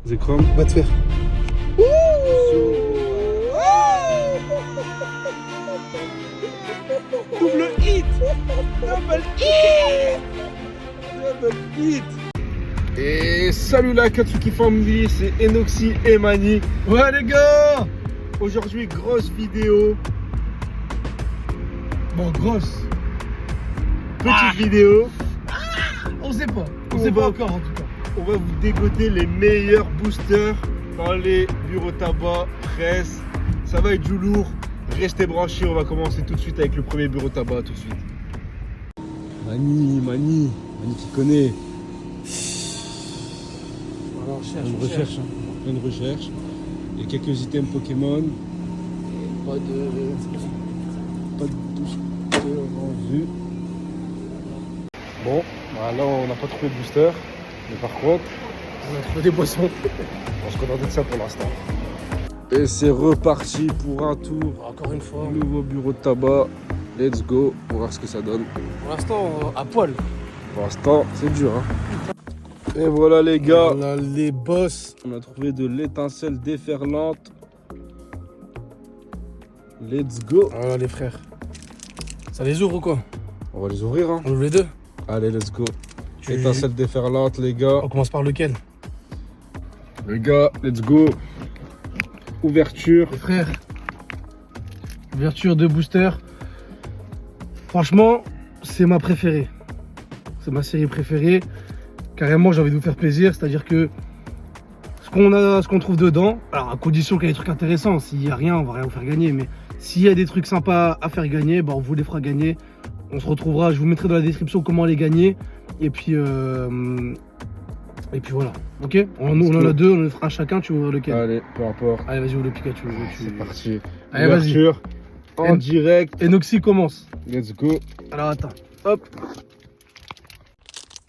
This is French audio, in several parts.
Zekrom. Va te faire. Double hit. Double hit. Double hit. Et salut la Katsuki Family, c'est Enoxy et Mani. Ouais les gars, aujourd'hui grosse vidéo. Bon, grosse. Petite vidéo. On sait pas. On On sait va- pas encore en tout cas. On va vous dégoter les meilleurs boosters dans les bureaux tabac, presse. Ça va être du lourd. Restez branchés, on va commencer tout de suite avec le premier bureau tabac tout de suite. Mani qui connaît. Alors, Une recherche, hein. Une recherche. Il y a quelques items Pokémon. Pas de Booster en vue. Bon, bah là on n'a pas trouvé de booster. Mais par contre, On a trouvé des boissons. on se contente de ça pour l'instant. Et c'est reparti pour un tour. Encore une fois. Nouveau bureau de tabac. Let's go pour voir ce que ça donne. Pour l'instant, à poil. Pour l'instant, c'est dur. Hein. Et voilà les gars. On a les boss. On a trouvé de l'étincelle déferlante. Let's go. Voilà les frères. Ça les ouvre ou quoi? On va les ouvrir. Hein. On ouvre les deux. Allez, let's go. Étincelle déferlante, les gars. On commence par lequel? Les gars, let's go. Ouverture. Les frères. Ouverture de booster. Franchement, c'est ma préférée. C'est ma série préférée. Carrément, j'ai envie de vous faire plaisir. C'est-à-dire que ce qu'on trouve dedans, alors à condition qu'il y ait des trucs intéressants. S'il n'y a rien, on va rien vous faire gagner. Mais s'il y a des trucs sympas à faire gagner, bah, on vous les fera gagner. On se retrouvera. Je vous mettrai dans la description comment les gagner. Et puis voilà. Ok, on en a deux, on en fera un chacun. Tu ouvres lequel? Allez, peu importe. Allez, vas-y, ouvre le Pikachu. C'est parti. Allez, vas-y. Ouverture en direct. Enoxy commence. Let's go. Alors attends, hop.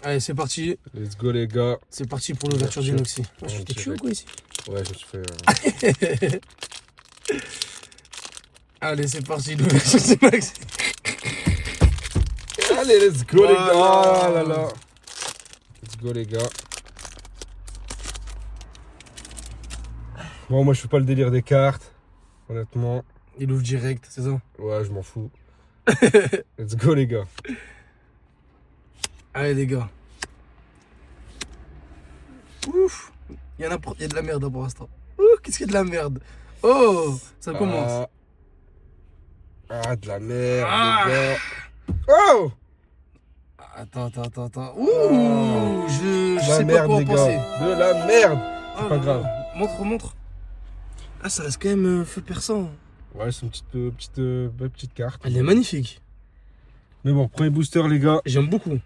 Allez, c'est parti. Let's go les gars. C'est parti pour l'ouverture d'Enoxy. T'es chaud quoi ici? Ouais, je me suis fait... Allez, c'est parti, l'ouverture d'Enoxy. Allez, let's go les gars. Voilà. Oh là là. Let's go les gars. Bon, moi je fais pas le délire des cartes. Honnêtement. Il ouvre direct, c'est ça? Ouais, je m'en fous. Let's go les gars. Allez les gars. Ouf. Il y a de la merde hein, pour l'instant. Ouh, qu'est-ce qu'il y a de la merde? Oh, ça commence. Ah, de la merde Ah. les gars. Oh. Attends. Ouh, je De la sais pas merde quoi en les penser. gars. De la merde. Oh pas là grave. là. Montre. Ah, ça reste quand même feu perçant. Ouais, c'est une petite carte. Elle est magnifique. Mais bon, premier booster les gars. J'aime beaucoup.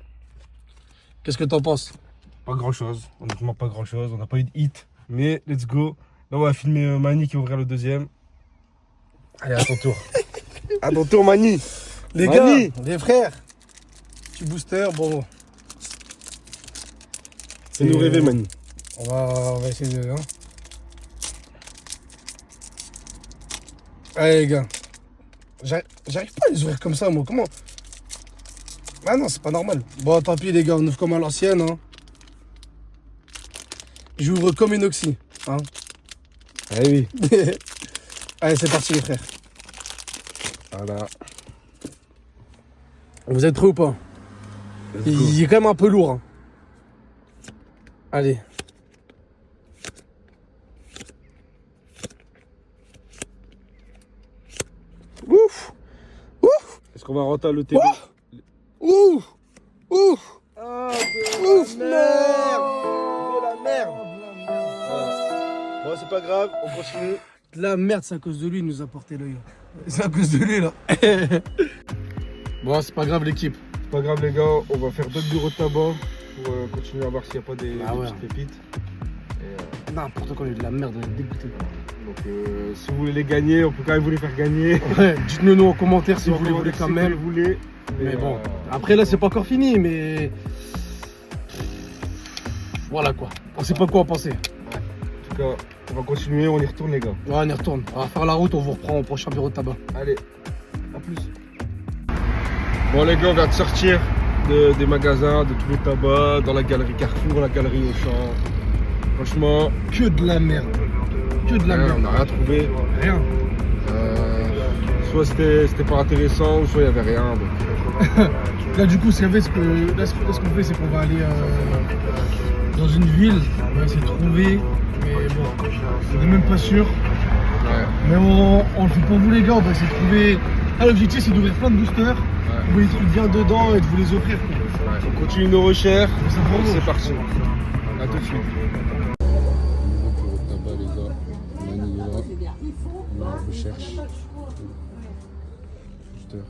Qu'est-ce que t'en penses? Pas grand chose, honnêtement pas grand chose, on n'a pas eu de hit, mais let's go. Là on va filmer Mani qui va ouvrir le deuxième. Allez, à ton tour. À ton tour Mani. Les Mani. gars, les frères, petit booster, bon. Fais-nous rêver Mani. On va essayer de... Hein. Allez les gars. J'arrive pas à les ouvrir comme ça moi, comment? Ah non, c'est pas normal. Bon, tant pis les gars, on ouvre comme à l'ancienne. Hein. J'ouvre comme Enoxy. Hein. Allez oui. Allez, c'est parti les frères. Voilà. Vous êtes prêts ou pas? Let's go. Il est quand même un peu lourd. Hein. Allez. Ouf. Est-ce qu'on va rentrer le TV? Ouf. Ah, Ouf, de la merde. Voilà. Bon, c'est pas grave, on continue. De la merde, c'est à cause de lui, il nous a porté l'œil. C'est à cause de lui là. Bon, c'est pas grave l'équipe. C'est pas grave les gars, on va faire d'autres bureaux de tabac pour continuer à voir s'il n'y a pas des petites pépites. Et, N'importe quoi, il y a de la merde, on est dégoûté. donc si vous voulez les gagner, on peut quand même vous les faire gagner. Ouais, dites-nous nous en commentaire si vous voulez voulez quand même. vous voulez. Mais bon, après là c'est pas encore fini, mais voilà quoi. On sait pas quoi en penser. En tout cas, on va continuer, on y retourne les gars. Ouais, on y retourne. On va faire la route, on vous reprend au prochain bureau de tabac. Allez, à plus. Bon les gars, on vient de sortir des magasins, de tous les tabacs, dans la galerie Carrefour, la galerie Auchan. Franchement, Que de la merde. Que de la on merde. n'a rien trouvé. Rien. Soit c'était pas intéressant, soit il n'y avait rien. Donc... Là, du coup, ce qu'on fait, c'est qu'on va aller dans une ville. On va essayer de trouver. Mais bon, on n'est même pas sûr. Ouais. Mais on le fait pour vous, les gars. On va essayer de trouver. Ah, l'objectif, c'est d'ouvrir plein de boosters. Vous voyez des trucs bien dedans et de vous les offrir. Ouais. On continue nos recherches. C'est parti. A tout de suite. Nouveau bureau de tabac, les gars. Mani est là. On recherche. Booster.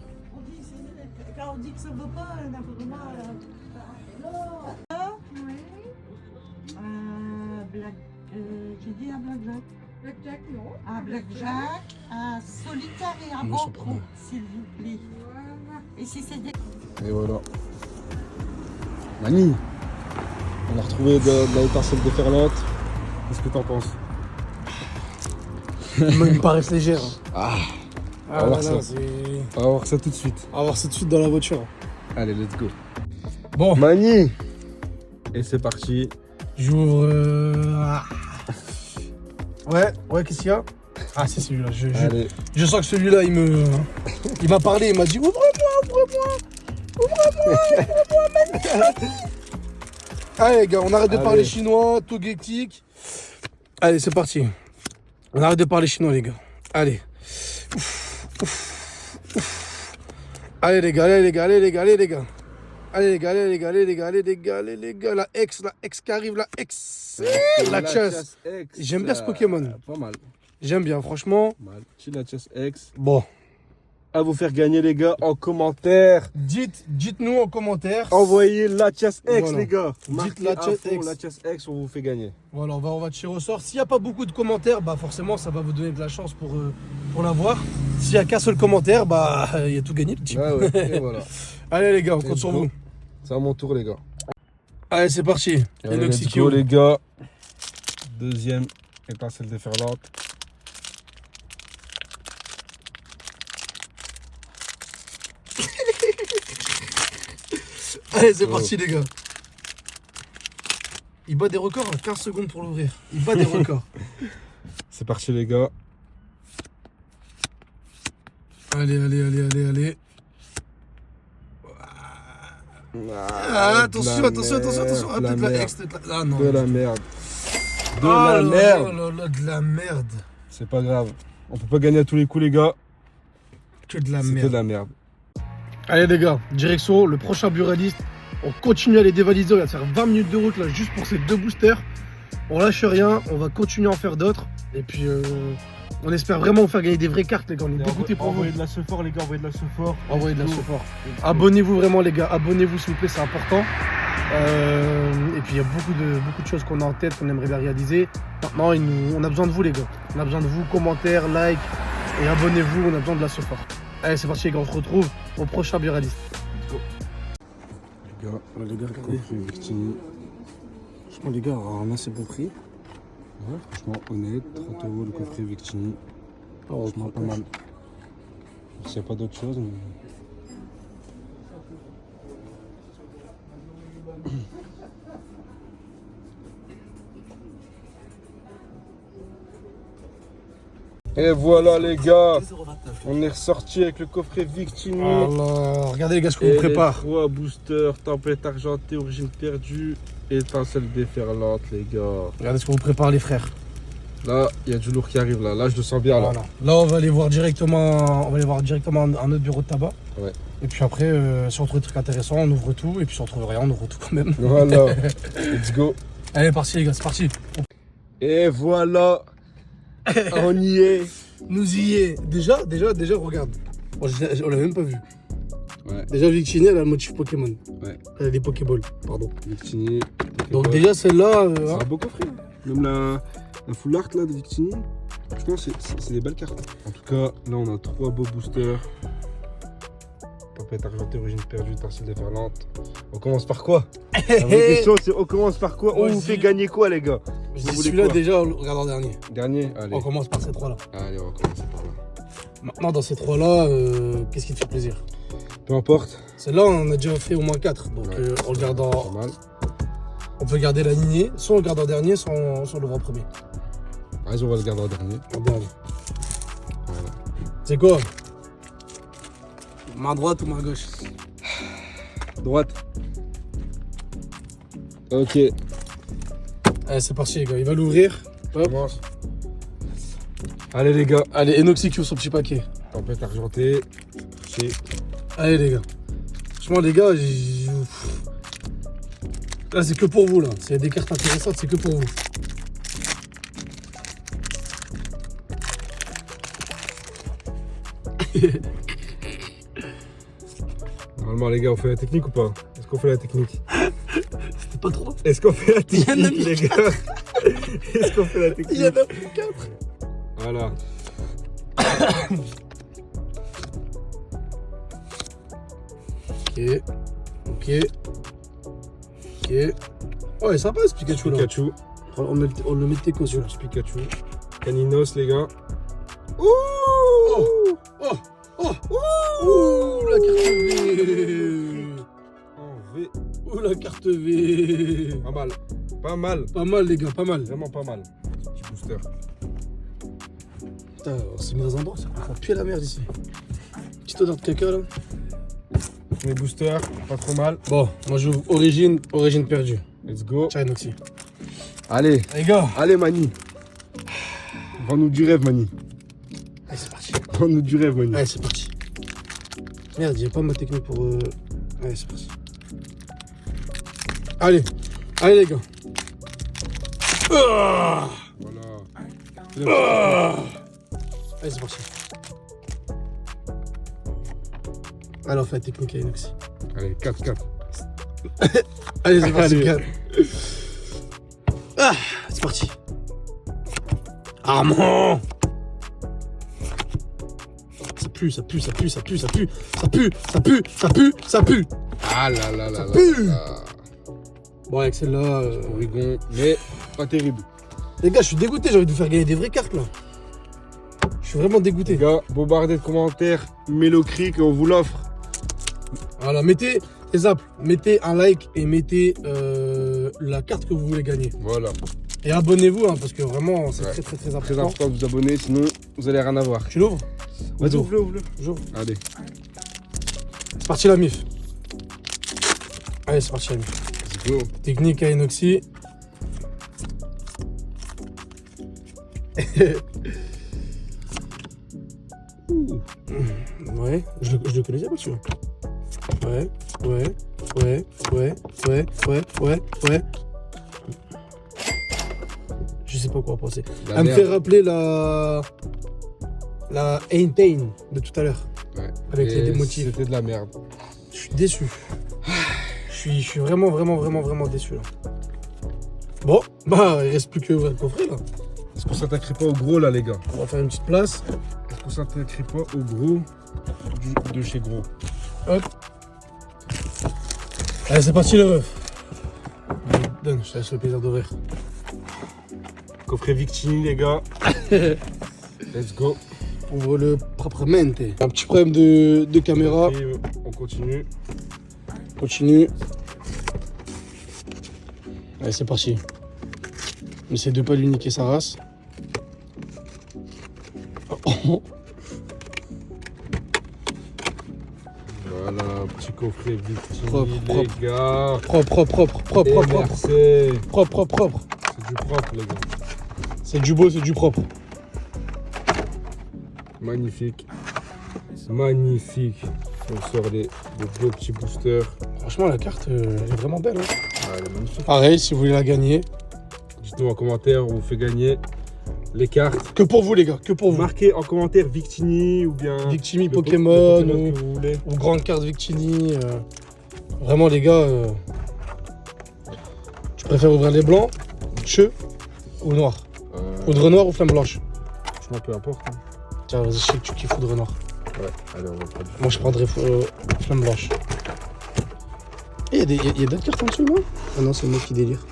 Quand on dit que ça ne va pas, on a vraiment. J'ai dit un blackjack. Blackjack, non. Un blackjack, un solitaire et un banco, s'il vous plaît. Et si c'est des. Et voilà. Mani, on a retrouvé de la étincelle déferlante. Qu'est-ce que t'en penses? Ils me paraissent légères. Ah, Ah, va voir là, ça. On va voir ça tout de suite. On va voir ça tout de suite dans la voiture. Allez, let's go. Bon, Mani. Et c'est parti. j'ouvre. Ouais, qu'est-ce qu'il y a? Ah, c'est celui-là. Allez. Je sens que celui-là, il m'a parlé, il m'a dit ouvre-moi. Allez, les gars, on arrête de Allez. parler chinois, togétique. Allez, c'est parti. On arrête de parler chinois, les gars. Allez. Allez, les gars. La X qui arrive, la X. La chasse. X. J'aime bien ce Pokémon. Pas mal. J'aime bien, franchement. Mal. La chasse X. Bon, À vous faire gagner, les gars, en commentaire. dites-nous en commentaire. Envoyez la chasse X, Voilà. les gars. Dites Marquez la à chasse fond, X. La chasse X, on vous fait gagner. Voilà, on va tirer au sort. S'il n'y a pas beaucoup de commentaires, bah forcément, ça va vous donner de la chance pour l'avoir. S'il n'y a qu'un seul commentaire, bah il y a tout gagné, le type. Ouais. Et voilà. Allez, les gars, on compte Let's sur go. vous. C'est à mon tour, les gars. Allez, c'est parti. Allez, Enoxy let's qui go, ouvre. les gars. Deuxième étincelle déferlante. Allez, c'est parti, les gars. Il bat des records à 15 secondes pour l'ouvrir. Il bat des records. C'est parti, les gars. Allez. Ah, attention. Ah, peut-être la X, peut-être la... Ah non. De la merde. De Ah la là merde. là, de la merde. C'est pas grave. On peut pas gagner à tous les coups, les gars. Que de la C'était merde. de la merde. Allez les gars, direction le prochain buraliste. On continue à les dévaliser, on va faire 20 minutes de route là juste pour ces deux boosters. On lâche rien, on va continuer à en faire d'autres. Et puis on espère vraiment vous faire gagner des vraies cartes les gars, on est dégoûtés pour vous. Envoyez de la sephore, les gars, envoyez de la sephore. Envoyez de la support. Abonnez-vous vraiment les gars, abonnez-vous s'il vous plaît, c'est important. Et puis il y a beaucoup de choses qu'on a en tête, qu'on aimerait bien réaliser. Maintenant on a besoin de vous les gars. On a besoin de vous, commentaires, like et abonnez-vous, on a besoin de la support. Allez c'est parti les gars, on se retrouve au prochain buraliste. Les gars, regardez. Victini. Franchement les gars, on a assez bon prix. Ouais, franchement, honnête. 30 € le coffret Victini. Franchement, pas mal. S'il n'y a pas d'autre chose, mais... Et voilà les gars, on est ressorti avec le coffret Victini. Alors, regardez les gars ce qu'on vous prépare. 3 boosters, tempête argentée, origine perdue, étincelle déferlante les gars. Regardez ce qu'on vous prépare les frères. Là, il y a du lourd qui arrive là, je le sens bien là. Voilà. Là on va aller voir directement, un autre bureau de tabac. Ouais. Et puis après, si on trouve des trucs intéressants, on ouvre tout. Et puis si on trouve rien, on ouvre tout quand même. Voilà, let's go. Allez, parti les gars, c'est parti. Et voilà, on y est. Nous y est. Déjà, regarde. On l'a même pas vu. Ouais, Déjà, Victini, elle a le motif Pokémon. ouais, Elle a des Pokéballs, pardon. Victini. Donc déjà, celle-là, c'est un beau coffret. Hein. Même la full art là de Victini. Franchement, c'est des belles cartes. En tout cas, là on a 3 beaux boosters. Tempête argentée, origine perdue, étincelle déferlante. On commence par quoi? La vraie question c'est on commence par quoi? On vous fait gagner quoi les gars? je vous dis voulez celui-là quoi déjà, on le regarde en dernier. Dernier? Allez. On commence par ces trois-là. Allez, on va commencer par là. Maintenant, dans ces trois-là, qu'est-ce qui te fait plaisir? Peu importe. Celle-là, on en a déjà fait au moins 4. Donc Ouais. on regarde en... Pas mal. On peut garder la lignée, soit on garde en dernier, soit on l'ouvre en premier. Vas-y, on va le garder en dernier. En dernier. Voilà. C'est quoi? Main droite ou main gauche? Droite. Ok. Allez, c'est parti les gars, il va l'ouvrir. Hop. Commence. Allez les gars. Allez, Enoxy qui ouvre son petit paquet. Tempête argentée. Allez les gars. Franchement les gars, là c'est que pour vous là. S'il y a des cartes intéressantes, c'est que pour vous. Normalement les gars, on fait la technique ou pas? Est-ce qu'on fait la technique? C'était pas trop. Est-ce qu'on fait la technique Il y en a les gars? Est-ce qu'on fait la technique? Il y en a plus 4. Voilà. Ok. Ok. Ok. Ouais, sympa ce Pikachu là. Pikachu. On le met de tes celui-là. Pikachu. Caninos les gars. Ouh Oh Oh Oh Ouh, la carte V. En V. Ouh, la carte V. Pas mal. Pas mal. Pas mal les gars, pas mal. Vraiment pas mal. Petit booster. Putain, on s'est mis dans un endroit, ça va puer la merde ici. Petite odeur de caca là. Mes boosters, pas trop mal. Bon, moi j'ouvre origine perdue. Let's go. Ciao Enoxy. Allez. Les gars. Allez Mani. Vends-nous du rêve Mani. Allez, c'est parti. Vends-nous du rêve Mani. Allez, c'est parti. Merde, j'ai pas ma technique pour... Allez, c'est parti. Allez. Allez les gars. Ah Voilà. ah allez, c'est parti. Allez, on fait la technique à Enoxy. Allez, 4-4. Allez, c'est parti. Allez. 4. Ah, c'est parti. Armand. Ça pue, ça pue, ça pue, ça pue, ça pue, ça pue, ça pue, ça pue, ça pue. Ah là là là là. pue. là. Bon, avec celle-là... Oregon, mais pas terrible. Les gars, je suis dégoûté, j'ai envie de vous faire gagner des vraies cartes là. Je suis vraiment Les dégoûté. gars, bombardez de commentaires, Mélocric, on vous l'offre. Voilà, mettez les apps, mettez un like et mettez la carte que vous voulez gagner. Voilà. Et abonnez-vous, hein, parce que vraiment, c'est Ouais. très très très Très important. important de vous abonner, sinon vous allez rien avoir. Tu l'ouvres? Vas-y, ouvre-le, ouvre-le. J'ouvre. Allez. C'est parti la mif. Allez, c'est parti la mif. Let's go. Technique à Enoxy. Ouais, je le connaissais pas celui-là. Ouais. Je sais pas quoi en penser. La Elle me merde. fait rappeler la Aintain de tout à l'heure. Ouais. Avec Et les motifs. C'était de la merde. Je suis déçu. Je suis vraiment déçu là. Bon, bah il reste plus que le coffret là. Est-ce qu'on s'attaquerait pas au gros là, les gars? On va faire une petite place. Est-ce qu'on s'attaquerait pas au gros de chez gros? Hop. Allez, c'est parti le ref. Donne, je te laisse le plaisir d'ouvrir. Coffret Victini, les gars. Let's go. Ouvre-le proprement. Un petit problème de caméra. Et on continue. Continue. Allez, c'est parti. On essaie de pas lui niquer sa race. Oh. Voilà, petit coffret Victini, Propre, les propre. gars. Propre. Merci. Propre. C'est du propre, les gars. C'est du beau, c'est du propre. Magnifique. Magnifique. On sort des beaux petits boosters. Franchement, la carte, elle est vraiment belle. Hein. Ah, elle est magnifique. Pareil, si vous voulez la gagner. Dites-nous en commentaire, on vous fait gagner les cartes. Que pour vous, les gars, que pour vous. Marquez en commentaire Victini ou bien Victini, le Pokémon, le Pokémon que vous voulez. ou grande carte Victini. Vraiment, les gars, tu préfères ouvrir les blancs, cheux ou noir? Foudre noire ou flamme blanche? Franchement, peu importe. Hein. Tiens, vas-y, je sais que tu kiffes foudre noire. Ouais, allez, on va prendre. Moi, je prendrais flamme blanche. Il y a d'autres cartes en dessous, moi? Ah non, c'est moi qui délire.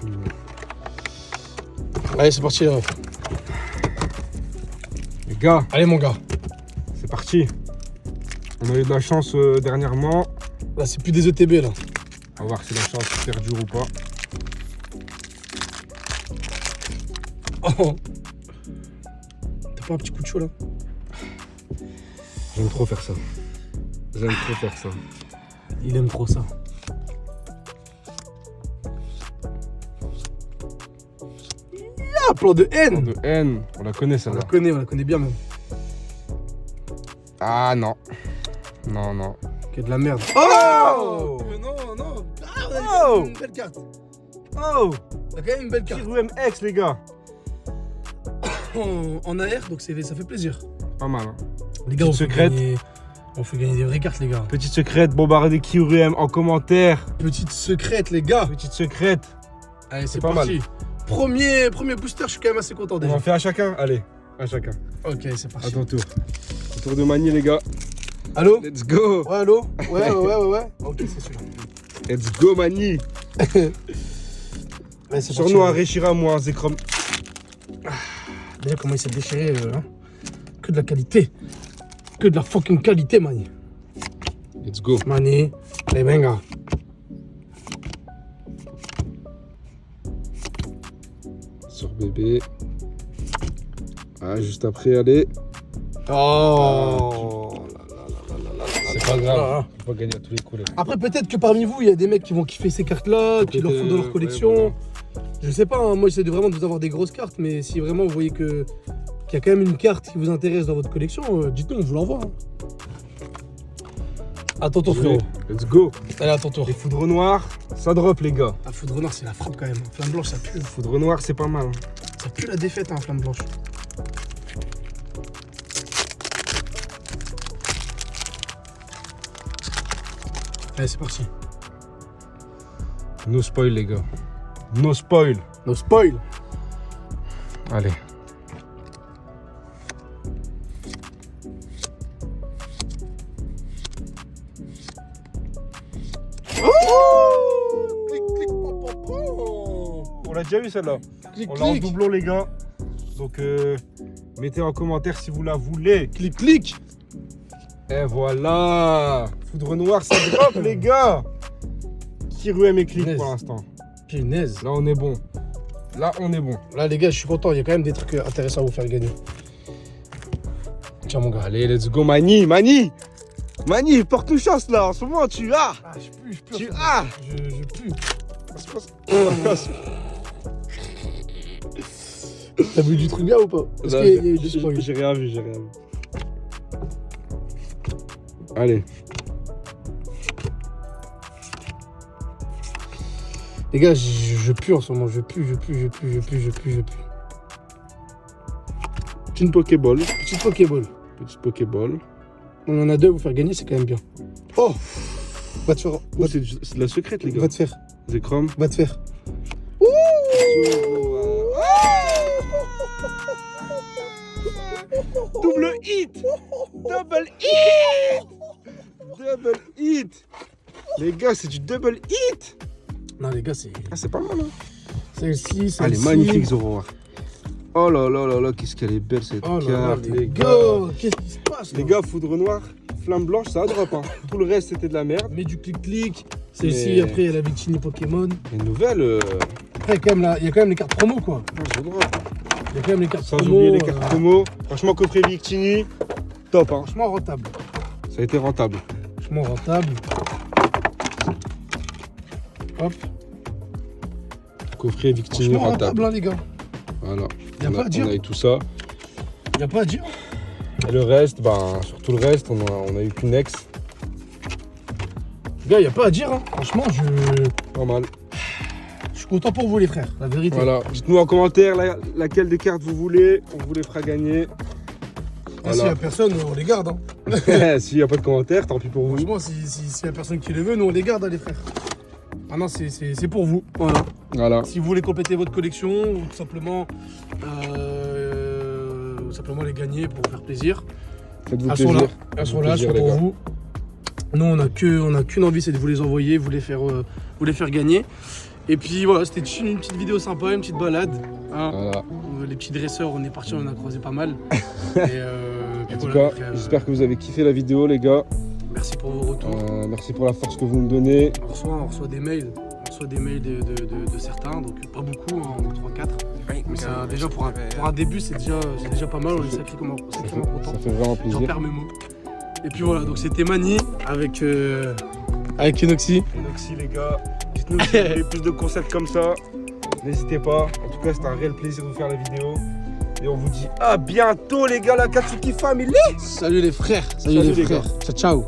Allez, c'est parti, les refs. Les gars, Allez, mon gars. c'est parti. On a eu de la chance dernièrement. Là, c'est plus des ETB, là. On va voir si la chance perdure ou pas. T'as pas un petit coup de chaud là? J'aime trop faire ça. J'aime trop faire ça. Il aime trop ça. Ah, plan de haine. De haine, on la connaît On celle-là. on la connaît bien même. Ah non. Non, non. Qu'il y a de la merde. Oh Non, non. Ah, on a Oh une belle carte. Oh On a quand même une belle carte. Kirouem X les gars. En AR, donc ça fait plaisir. Pas mal hein. Les gars, Petite secrète. On fait gagner des vraies cartes, les gars. Petite secrète, bombardez Kirouem en commentaire. Petite secrète, les gars. Petite secrète. Allez, c'est pas parti. Premier booster, je suis quand même assez content On déjà. en fait à chacun. Allez, à chacun. Ok, c'est parti. À ton tour. Au tour de Mani les gars. Allô? Let's go. Ouais, allô? Ouais. Ok, c'est celui-là. Let's go Mani. Ouais, c'est Sur parti. nous un Réchira, moi un Zekrom. Déjà, comment il s'est déchiré. Hein. Que de la qualité. Que de la fucking qualité, Mani. Let's go. Mani, les benga. Sur bébé. Ah, juste après, allez. Oh. C'est pas grave. Ah. On va gagner à tous les coups. Là. Après, peut-être que parmi vous, il y a des mecs qui vont kiffer ces cartes-là, qui leur font dans leur collection. Ouais, Je sais pas, hein, moi j'essaie vraiment de vous avoir des grosses cartes, mais si vraiment vous voyez qu'il y a quand même une carte qui vous intéresse dans votre collection, dites-nous, on vous l'envoie. Hein. À ton tour, frérot. Let's go. Allez, à ton tour. Les foudres noires, ça drop les gars. La foudre noire, c'est la frappe quand même. Flamme blanche, ça pue. Foudre noire, c'est pas mal. Ça pue la défaite, hein, flamme blanche. Allez, c'est parti. No spoil les gars. No spoil. No spoil. Allez. Clic, clic, pom, pom, pom. On l'a déjà vu celle-là. Clic, On l'a en clic. doublon les gars. Donc mettez en commentaire si vous la voulez. Clic, clic. Et voilà. Foudre noire, ça drop les gars. Kirouem et clic Punaise. pour l'instant. Punaise. Là on est bon. Là on est bon. Là, les gars, je suis content. Il y a quand même des trucs intéressants à vous faire gagner. Tiens, mon gars. Allez, let's go Mani. Mani, porte-nous chance là. En ce moment tu as. Ah, je pue. Tu as. Je pue. T'as vu du truc bien ou pas? Est-ce qu'il y a eu du spoil? J'ai rien vu. Allez. Les gars, je pue en ce moment. Je pue. Petite Pokéball. Petite Pokéball. Petite Pokéball. On en a deux à vous faire gagner, c'est quand même bien. Oh! Va te faire. Oh, c'est de la secrète les gars. Va te faire. Zekrom. Va te faire. Double hit. Double hit. Double hit. Les gars, c'est du double hit. Non, les gars, c'est. Ah, c'est pas mal hein. Celle-ci. Elle est magnifique Zoro. Oh là là là là, qu'est-ce qu'elle est belle cette Oh là là, carte les gars. Qu'est-ce qui se passe là? Les gars, foudre noire, flamme blanche, ça drop hein. Tout le reste c'était de la merde. Mets du clic-clic. Celle-ci, Mais- après, il y a la Victini Pokémon. Les nouvelles, Après, il y a quand même les cartes promo, quoi. je drop. Il y a quand même les cartes Sans promo. oublier les cartes promo. Franchement, coffret Victini, top hein. Franchement rentable. Ça a été rentable. Franchement rentable. Hop. Coffret Victini Franchement rentable. rentable, hein, les gars. Voilà. Y a pas à dire. On a eu tout ça. Y a pas à dire. Et le reste, sur tout le reste, on a eu qu'une ex. Les gars, y a pas à dire. Hein. Franchement, Pas mal. je suis content pour vous, les frères. La vérité. Voilà. Dites-nous en commentaire laquelle des cartes vous voulez. On vous les fera gagner. Et s'il y a personne, on les garde. Hein. S'il n'y a pas de commentaires, tant pis pour vous. Franchement, s'il y a personne qui les veut, nous, on les garde, hein, les frères. Ah non, c'est pour vous. Voilà. Voilà. Si vous voulez compléter votre collection ou tout simplement, les gagner pour vous faire plaisir, Faites-vous elles sont là. plaisir. Elles sont Faites-vous là, elles plaisir, sont les pour gars. vous. Nous, on a qu'une envie, c'est de vous les envoyer, vous les faire gagner. Et puis voilà, c'était une petite vidéo sympa, une petite balade. Hein. Voilà. Les petits dresseurs, on est parti, on en a croisé pas mal. Et, En tout voilà, cas, après, j'espère que vous avez kiffé la vidéo, les gars. merci pour vos retours. Merci pour la force que vous nous donnez. On reçoit des mails. On reçoit des mails de certains, donc pas beaucoup, hein, 3-4. Mais ça, déjà pour un début, c'est déjà pas mal, on est sacrément content. Ça fait vraiment plaisir. J'en perds mes mots. Et puis voilà, donc c'était Mani avec Enoxy. Enoxy les gars, dites-nous si vous voulez plus de concepts comme ça. N'hésitez pas. En tout cas, c'était un réel plaisir de vous faire la vidéo. Et on vous dit à bientôt les gars, la Katsuki Family. Salut les frères. Ciao ciao.